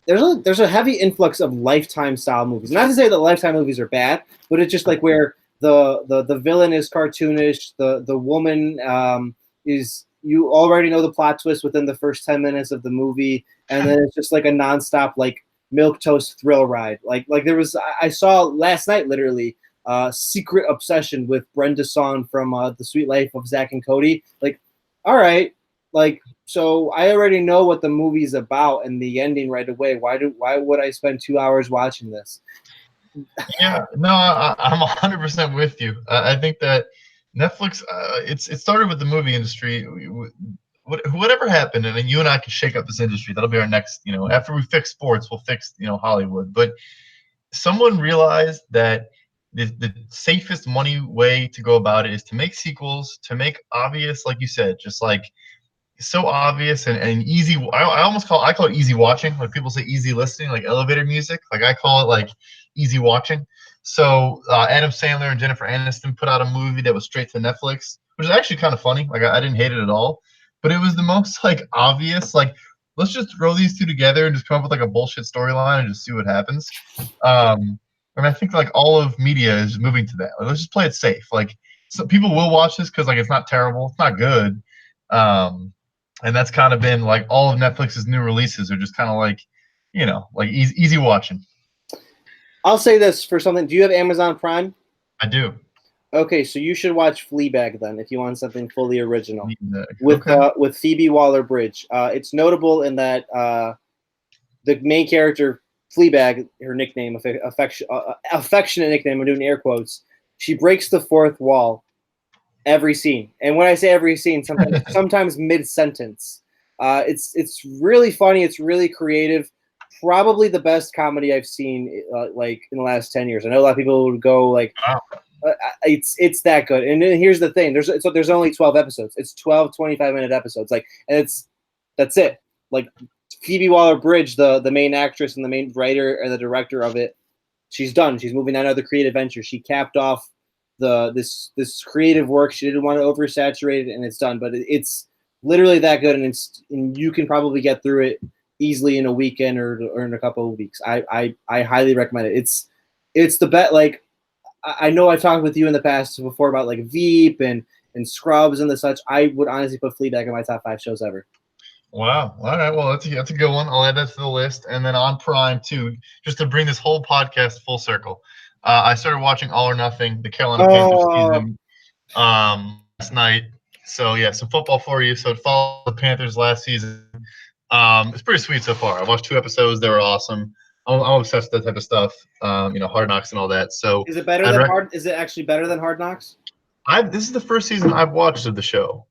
There's a heavy influx of Lifetime style movies. Not to say that Lifetime movies are bad, but it's just like where the villain is cartoonish, the woman is, you already know the plot twist within the first 10 minutes of the movie, and then it's just like a nonstop like milquetoast thrill ride. Like there was, I saw last night literally Secret Obsession with Brenda Song from The Sweet Life of Zack and Cody. Like, all right, like, so I already know what the movie's about and the ending right away. Why would I spend 2 hours watching this? Yeah, no, I'm 100% with you. I think that Netflix, it started with the movie industry. Whatever happened, and then you and I can shake up this industry. That'll be our next, after we fix sports, we'll fix, Hollywood. But someone realized that the safest money way to go about it is to make sequels, to make obvious, like you said, just like so obvious and easy. I call it easy watching. Like people say easy listening, like elevator music. Like I call it like easy watching. So Adam Sandler and Jennifer Aniston put out a movie that was straight to Netflix, which is actually kind of funny. Like I didn't hate it at all, but it was the most like obvious. Like let's just throw these two together and just come up with like a bullshit storyline and just see what happens. And I think like all of media is moving to that. Like, let's just play it safe. Like so people will watch this because like it's not terrible, it's not good. And that's kind of been like all of Netflix's new releases are just kind of like, like easy watching. I'll say this for something. Do you have Amazon Prime? I do. Okay, so you should watch Fleabag then if you want something fully original with Phoebe Waller-Bridge. It's notable in that the main character Fleabag, her nickname, affectionate nickname, I'm doing air quotes. She breaks the fourth wall every scene, and when I say every scene, sometimes mid-sentence. It's really funny. It's really creative. Probably the best comedy I've seen like in the last 10 years. I know a lot of people would go like, wow. It's that good. And then here's the thing: there's only 12 episodes. It's 12 25-minute episodes. Like, and that's it. Like Phoebe Waller-Bridge, the main actress and the main writer and the director of it, she's done. She's moving on to other creative ventures. She capped off this creative work. She didn't want to oversaturate it, and it's done. But it's literally that good, and you can probably get through it easily in a weekend or in a couple of weeks. I highly recommend it. It's the best. Like I know I've talked with you in the past before about like Veep and Scrubs and the such. I would honestly put Fleabag in my top 5 shows ever. Wow. All right. Well, that's a good one. I'll add that to the list. And then on Prime too, just to bring this whole podcast full circle. I started watching All or Nothing, the Carolina Panthers season, last night. So yeah, some football for you. So it followed the Panthers last season. It's pretty sweet so far. I watched 2 episodes. They were awesome. I'm obsessed with that type of stuff. Hard Knocks and all that. So is it better than Hard? Is it actually better than Hard Knocks? This is the first season I've watched of the show.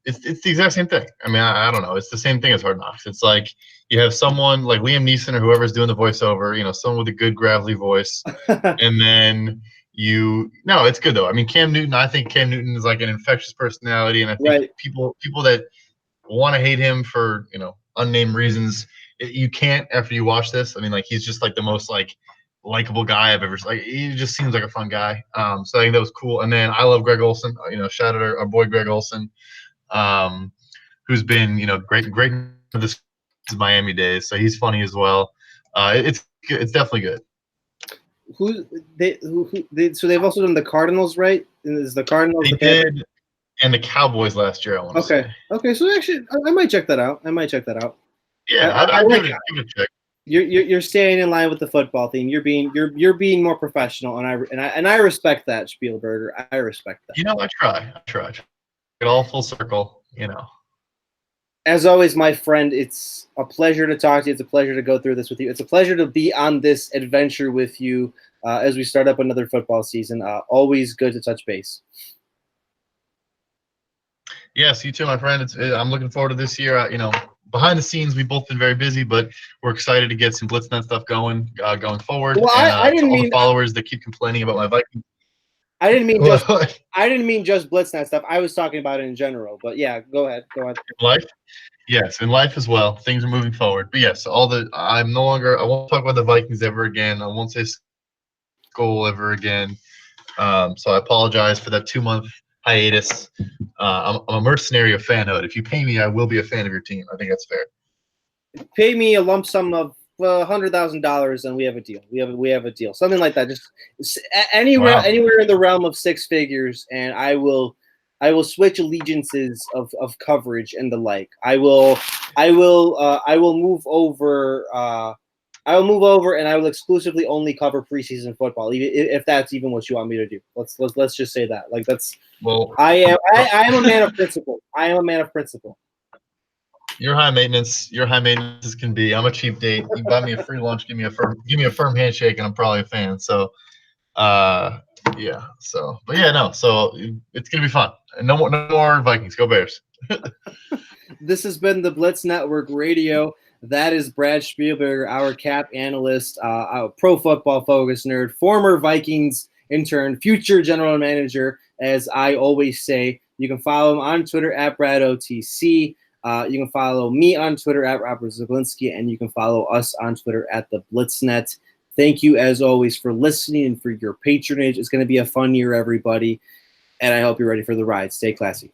It's the exact same thing. I mean, I don't know. It's the same thing as Hard Knocks. It's like you have someone like Liam Neeson or whoever's doing the voiceover. Someone with a good gravelly voice, and then no, it's good though. I mean, Cam Newton. I think Cam Newton is like an infectious personality, and I think people that want to hate him for unnamed reasons. You can't after you watch this. I mean, like he's just like the most like likable guy I've ever seen. Like he just seems like a fun guy. So I think that was cool. And then I love Greg Olsen. Shout out our boy Greg Olsen, who's been great for this Miami days. So he's funny as well. It's definitely good. So they've also done the Cardinals, right? Is the Cardinals? They did, and the Cowboys last year. I want to say. Okay. So actually, I might check that out. Yeah, I'd give it a check. You're staying in line with the football theme. You're being more professional, and I respect that, Spielberger. I respect that. I try. Get all full circle. As always, my friend, it's a pleasure to talk to you. It's a pleasure to go through this with you. It's a pleasure to be on this adventure with you as we start up another football season. Always good to touch base. Yes, you too, my friend. I'm looking forward to this year. Behind the scenes, we've both been very busy, but we're excited to get some BlitzNet stuff going forward. Well, I didn't mean the followers that keep complaining about my Vikings. I didn't mean just BlitzNet stuff. I was talking about it in general. But yeah, go ahead. Life, yes, in life as well. Things are moving forward. But yes, I won't talk about the Vikings ever again. I won't say school ever again. So I apologize for that 2-month hiatus. I'm a mercenary of fanhood. If you pay me, I will be a fan of your team. I think that's fair. Pay me a lump sum of $100,000, and we have a deal. We have a deal. Something like that. Just anywhere in the realm of six figures, and I will switch allegiances of coverage and the like. I will move over. I will move over, and I will exclusively only cover preseason football, if that's even what you want me to do. Let's just say that. Like that's. Well, I am a man of principle. I am a man of principle. You're high maintenance. You're high maintenance as can be. I'm a cheap date. You buy me a free lunch, give me a firm handshake, and I'm probably a fan. So, yeah. So, but yeah, no. So it's gonna be fun. And no more Vikings. Go Bears. This has been the Blitz Network Radio. That is Brad Spielberger, our cap analyst, our pro football focus nerd, former Vikings intern, future general manager, as I always say. You can follow him on Twitter at BradOTC. You can follow me on Twitter at Robert Zaglinski, and you can follow us on Twitter at the BlitzNet. Thank you, as always, for listening and for your patronage. It's going to be a fun year, everybody, and I hope you're ready for the ride. Stay classy.